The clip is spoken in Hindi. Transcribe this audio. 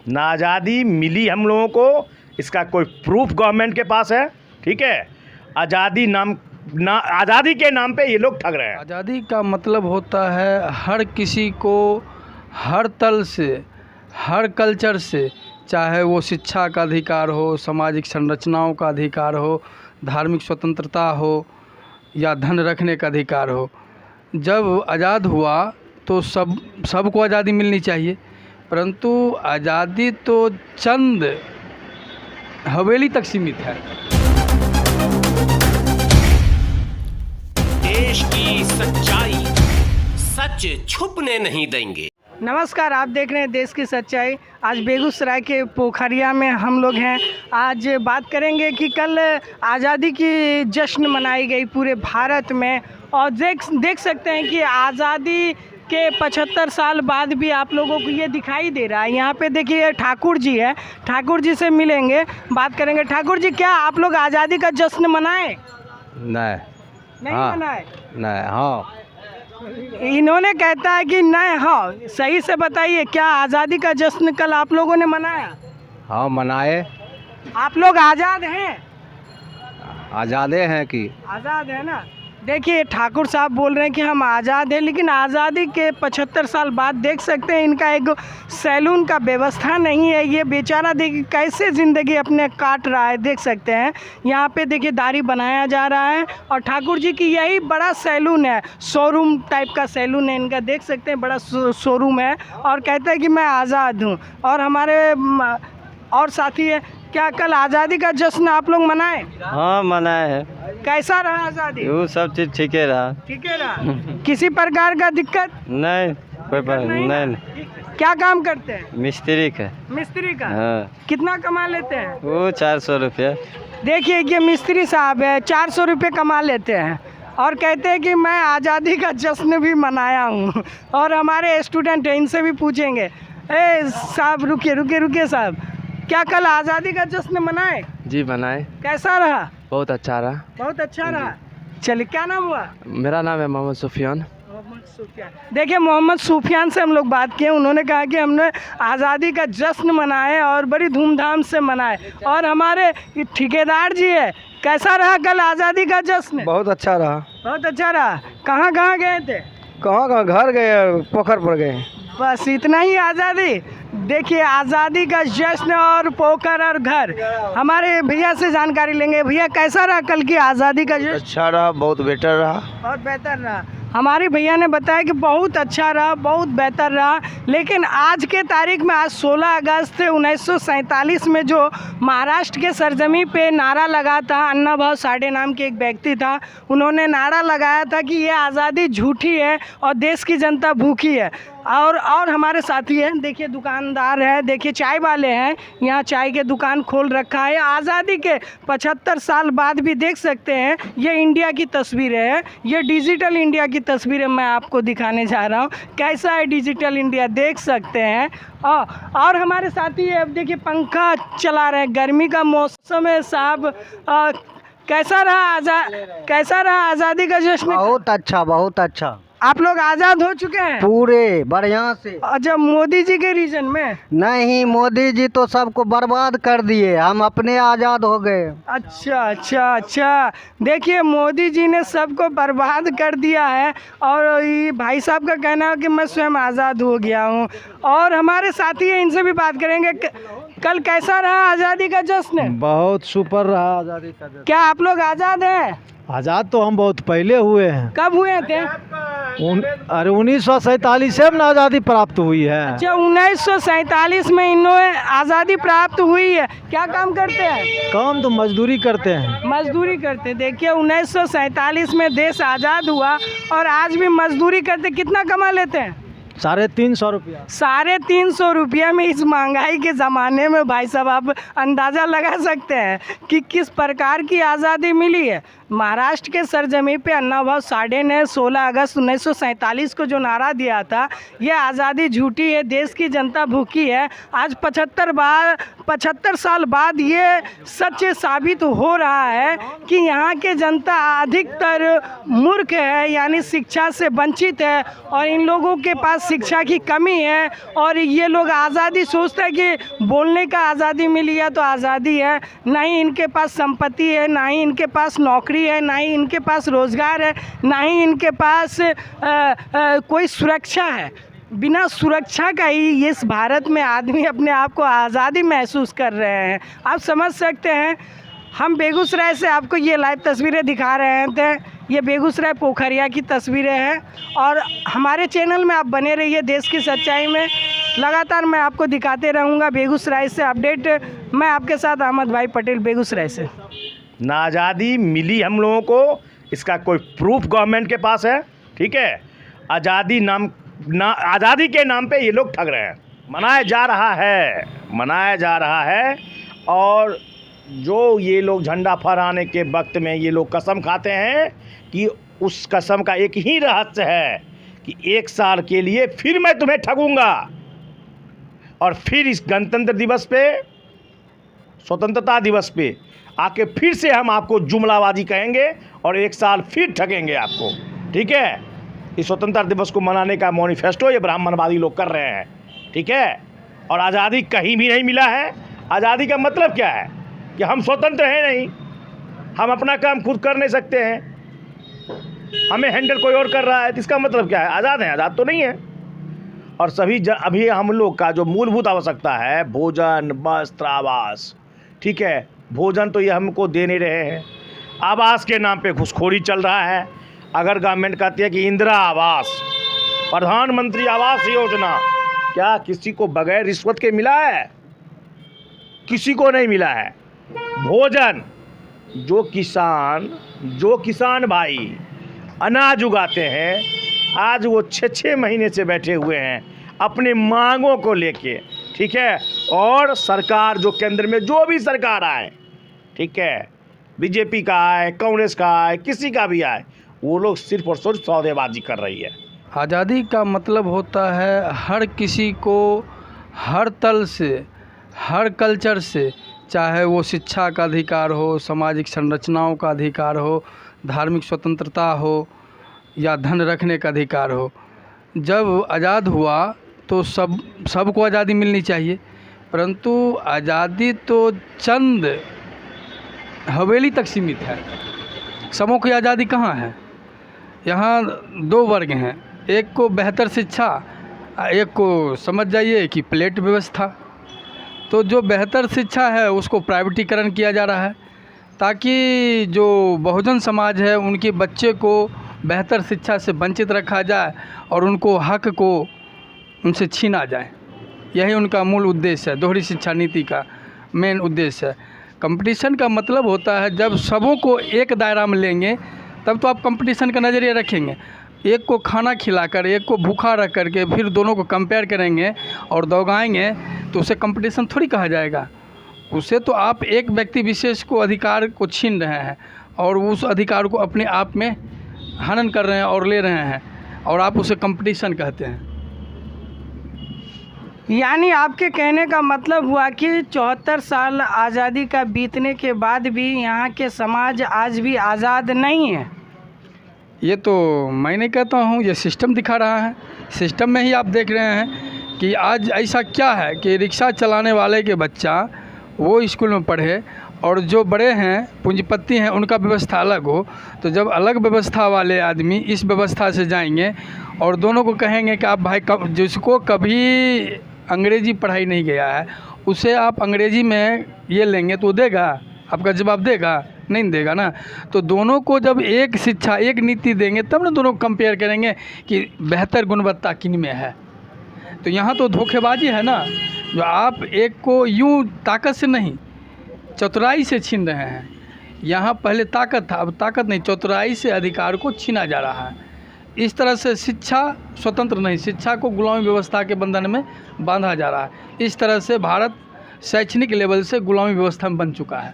ना आज़ादी मिली हम लोगों को, इसका कोई प्रूफ गवर्नमेंट के पास है। ठीक है, आज़ादी के नाम पे ये लोग ठग रहे हैं। आज़ादी का मतलब होता है हर किसी को हर तल से, हर कल्चर से, चाहे वो शिक्षा का अधिकार हो, सामाजिक संरचनाओं का अधिकार हो, धार्मिक स्वतंत्रता हो या धन रखने का अधिकार हो। जब आज़ाद हुआ तो सबको आज़ादी मिलनी चाहिए, परंतु आज़ादी तो चंद हवेली तक सीमित है। देश की सच्चाई सच छुपने नहीं देंगे। नमस्कार, आप देख रहे हैं देश की सच्चाई। आज बेगूसराय के पोखरिया में हम लोग हैं। आज बात करेंगे कि कल आज़ादी की जश्न मनाई गई पूरे भारत में, और देख सकते हैं कि आज़ादी के 75 साल बाद भी आप लोगों को ये दिखाई दे रहा है। यहाँ पे देखिए ठाकुर जी है, ठाकुर जी से मिलेंगे, बात करेंगे। ठाकुर जी, क्या आप लोग आज़ादी का जश्न मनाए? नहीं मनाए? नहीं, हाँ। इन्होंने कहता है कि नहीं। हाँ, सही से बताइए, क्या आज़ादी का जश्न कल आप लोगों ने मनाया? हाँ, मनाए। आप लोग आज़ाद हैं? आज़ादे हैं कि आज़ाद है ना। देखिए ठाकुर साहब बोल रहे हैं कि हम आज़ाद हैं, लेकिन आज़ादी के 75 साल बाद देख सकते हैं इनका एक सैलून का व्यवस्था नहीं है। ये बेचारा देखिए कैसे ज़िंदगी अपने काट रहा है। देख सकते हैं यहाँ पे देखिए दाढ़ी बनाया जा रहा है, और ठाकुर जी की यही बड़ा सैलून है, शोरूम टाइप का सैलून है इनका। देख सकते हैं बड़ा शोरूम है, और कहते हैं कि मैं आज़ाद हूँ। और हमारे और साथी है। क्या कल आज़ादी का जश्न आप लोग मनाए? हाँ, मनाए है। कैसा रहा आज़ादी? वो सब चीज़ ठीक है रहा। ठीक है रहा। किसी प्रकार का दिक्कत नहीं, कोई पर नहीं। क्या काम करते हैं? मिस्त्री का। मिस्त्री का? हाँ। कितना कमा लेते हैं? वो 400 रुपया। देखिए ये मिस्त्री साहब है, 400 रुपये कमा लेते हैं, और कहते हैं कि मैं आज़ादी का जश्न भी मनाया हूँ। और हमारे स्टूडेंट हैं, इनसे भी पूछेंगे। साहब रुकिए साहब, क्या कल आज़ादी का जश्न मनाए? जी मनाए। कैसा रहा? बहुत अच्छा रहा। बहुत अच्छा रहा। चलिए, क्या नाम हुआ? मेरा नाम है मोहम्मद सुफियान। देखिए मोहम्मद सुफियान से हम लोग बात किए। उन्होंने कहा कि हमने आज़ादी का जश्न मनाए और बड़ी धूमधाम से मनाए। और हमारे ठेकेदार जी है, कैसा रहा कल आज़ादी का जश्न? बहुत अच्छा रहा। बहुत अच्छा रहा। कहाँ कहाँ गए थे? कहाँ घर गए, पोखर पर गए। बस इतना ही आज़ादी? देखिए आज़ादी का जश्न और पोखर और घर। हमारे भैया से जानकारी लेंगे। भैया, कैसा रहा कल की आज़ादी का जश्न? अच्छा रहा, बहुत बेटर रहा। बहुत बेहतर रहा। हमारे भैया ने बताया कि बहुत अच्छा रहा, बहुत बेहतर रहा। लेकिन आज के तारीख में, आज 16 अगस्त 1947 में जो महाराष्ट्र के सरजमी पे नारा लगा था, अन्ना भाऊ साठे नाम के एक व्यक्ति था, उन्होंने नारा लगाया था कि ये आज़ादी झूठी है और देश की जनता भूखी है। और हमारे साथी हैं, देखिए दुकानदार है, देखिए चाय वाले हैं, यहाँ चाय के दुकान खोल रखा है। आज़ादी के 75 साल बाद भी देख सकते हैं ये इंडिया की तस्वीरें हैं, ये डिजिटल इंडिया की तस्वीरें मैं आपको दिखाने जा रहा हूँ। कैसा है डिजिटल इंडिया, देख सकते हैं। और हमारे साथी है, अब देखिए पंखा चला रहे हैं, गर्मी का मौसम है साहब। कैसा रहा आज़ादी का जश्न? बहुत अच्छा, बहुत अच्छा। आप लोग आज़ाद हो चुके हैं पूरे बढ़िया से। अच्छा, मोदी जी के रीजन में? नहीं, मोदी जी तो सबको बर्बाद कर दिए, हम अपने आज़ाद हो गए। अच्छा। देखिए मोदी जी ने सबको बर्बाद कर दिया है, और ये भाई साहब का कहना है कि मैं स्वयं आज़ाद हो गया हूँ। और हमारे साथी हैं, इनसे भी बात करेंगे। कल कैसा रहा आज़ादी का जश्न? बहुत सुपर रहा आज़ादी का जश्न। क्या आप लोग आज़ाद हैं? आज़ाद तो हम बहुत पहले हुए हैं। कब हुए थे? अरे 1947 से ना आज़ादी प्राप्त हुई है। अच्छा, 1947 में इन्होंने आज़ादी प्राप्त हुई है। क्या काम करते हैं? काम तो मजदूरी करते हैं। मजदूरी करते। देखिए 1947 में देश आज़ाद हुआ, और आज भी मजदूरी करते। कितना कमा लेते हैं? 350 रुपया। 350 रुपया में इस महंगाई के ज़माने में भाई साहब आप अंदाज़ा लगा सकते हैं कि किस प्रकार की आज़ादी मिली है। महाराष्ट्र के सरजमी पे अन्नाभाऊ साठे ने 16 अगस्त 1947 को जो नारा दिया था, ये आज़ादी झूठी है, देश की जनता भूखी है। आज 75 साल बाद ये सच साबित हो रहा है कि यहाँ के जनता अधिकतर मूर्ख है, यानी शिक्षा से वंचित है, और इन लोगों के पास शिक्षा की कमी है। और ये लोग आज़ादी सोचते हैं कि बोलने का आज़ादी मिली है तो आज़ादी है, ना ही इनके पास संपत्ति है, ना ही इनके पास नौकरी है, ना ही इनके पास रोज़गार है, ना ही इनके पास कोई सुरक्षा है। बिना सुरक्षा का ही इस भारत में आदमी अपने आप को आज़ादी महसूस कर रहे हैं। आप समझ सकते हैं। हम बेगूसराय से आपको ये लाइव तस्वीरें दिखा रहे थे। ये बेगूसराय पोखरिया की तस्वीरें हैं, और हमारे चैनल में आप बने रहिए देश की सच्चाई में। लगातार मैं आपको दिखाते रहूँगा बेगूसराय से अपडेट। मैं आपके साथ अहमद भाई पटेल बेगूसराय से। ना आज़ादी मिली हम लोगों को, इसका कोई प्रूफ गवर्नमेंट के पास है, ठीक है। आज़ादी के नाम पे ये लोग ठग रहे हैं। मनाया जा रहा है। और जो ये लोग झंडा फहराने के वक्त में ये लोग कसम खाते हैं कि उस कसम का एक ही रहस्य है कि 1 साल के लिए फिर मैं तुम्हें ठगूंगा, और फिर इस गणतंत्र दिवस पे, स्वतंत्रता दिवस पे आके फिर से हम आपको जुमलाबाजी कहेंगे और 1 साल फिर ठगेंगे आपको, ठीक है। इस स्वतंत्रता दिवस को मनाने का मैनिफेस्टो ये ब्राह्मणवादी लोग कर रहे हैं, ठीक है। और आज़ादी कहीं भी नहीं मिला है। आज़ादी का मतलब क्या है कि हम स्वतंत्र हैं नहीं, हम अपना काम खुद कर नहीं सकते हैं, हमें हैंडल कोई और कर रहा है, तो इसका मतलब क्या है? आज़ाद हैं? आज़ाद तो नहीं है। और अभी हम लोग का जो मूलभूत आवश्यकता है, भोजन, वस्त्र, आवास, ठीक है। भोजन तो ये हमको दे नहीं रहे हैं। आवास के नाम पे घुसखोरी चल रहा है। अगर गवर्नमेंट कहती है कि इंदिरा आवास, प्रधानमंत्री आवास योजना, क्या किसी को बगैर रिश्वत के मिला है? किसी को नहीं मिला है। भोजन, जो किसान भाई अनाज उगाते हैं, आज वो 6 महीने से बैठे हुए हैं अपनी मांगों को लेके, ठीक है। और सरकार जो केंद्र में जो भी सरकार आए, ठीक है, बीजेपी का आए, कांग्रेस का आए, किसी का भी आए, वो लोग सिर्फ और सिर्फ सौदेबाजी कर रही है। आज़ादी का मतलब होता है हर किसी को हर तल से, हर कल्चर से, चाहे वो शिक्षा का अधिकार हो, सामाजिक संरचनाओं का अधिकार हो, धार्मिक स्वतंत्रता हो या धन रखने का अधिकार हो। जब आज़ाद हुआ तो सबको आज़ादी मिलनी चाहिए, परंतु आज़ादी तो चंद हवेली तक सीमित है। सबों की आज़ादी कहाँ है? यहाँ 2 वर्ग हैं, एक को बेहतर शिक्षा, एक को समझ जाइए कि प्लेट व्यवस्था। तो जो बेहतर शिक्षा है उसको प्राइवेटीकरण किया जा रहा है, ताकि जो बहुजन समाज है उनके बच्चे को बेहतर शिक्षा से वंचित रखा जाए और उनको हक को उनसे छीना जाए। यही उनका मूल उद्देश्य है। दोहरी शिक्षा नीति का मेन उद्देश्य है। कंपटीशन का मतलब होता है जब सबों को एक दायरा में लेंगे तब तो आप कंपटीशन का नज़रिया रखेंगे। एक को खाना खिलाकर एक को भूखा रख करके फिर दोनों को कंपेयर करेंगे और दौगाएंगे तो उसे कंपटीशन थोड़ी कहा जाएगा। उसे तो आप एक व्यक्ति विशेष को अधिकार को छीन रहे हैं और उस अधिकार को अपने आप में हनन कर रहे हैं और ले रहे हैं, और आप उसे कंपटीशन कहते हैं। यानी आपके कहने का मतलब हुआ कि 74 साल आज़ादी का बीतने के बाद भी यहाँ के समाज आज भी आज़ाद नहीं है। ये तो मैं नहीं कहता हूँ, ये सिस्टम दिखा रहा है। सिस्टम में ही आप देख रहे हैं कि आज ऐसा क्या है कि रिक्शा चलाने वाले के बच्चा वो स्कूल में पढ़े और जो बड़े हैं पूंजीपति हैं उनका व्यवस्था अलग हो। तो जब अलग व्यवस्था वाले आदमी इस व्यवस्था से जाएंगे और दोनों को कहेंगे कि आप भाई जिसको कभी अंग्रेज़ी पढ़ाई नहीं गया है उसे आप अंग्रेज़ी में ये लेंगे तो देगा? आपका जवाब देगा? नहीं देगा ना। तो दोनों को जब एक शिक्षा एक नीति देंगे तब ना दोनों कंपेयर करेंगे कि बेहतर गुणवत्ता किन में है। तो यहाँ तो धोखेबाजी है ना, जो आप एक को यूँ ताकत से नहीं चतुराई से छीन रहे हैं। यहाँ पहले ताकत था, अब ताकत नहीं, चतुराई से अधिकार को छीना जा रहा है। इस तरह से शिक्षा स्वतंत्र नहीं, शिक्षा को गुलामी व्यवस्था के बंधन में बांधा जा रहा है। इस तरह से भारत शैक्षणिक लेवल से गुलामी व्यवस्था में बन चुका है।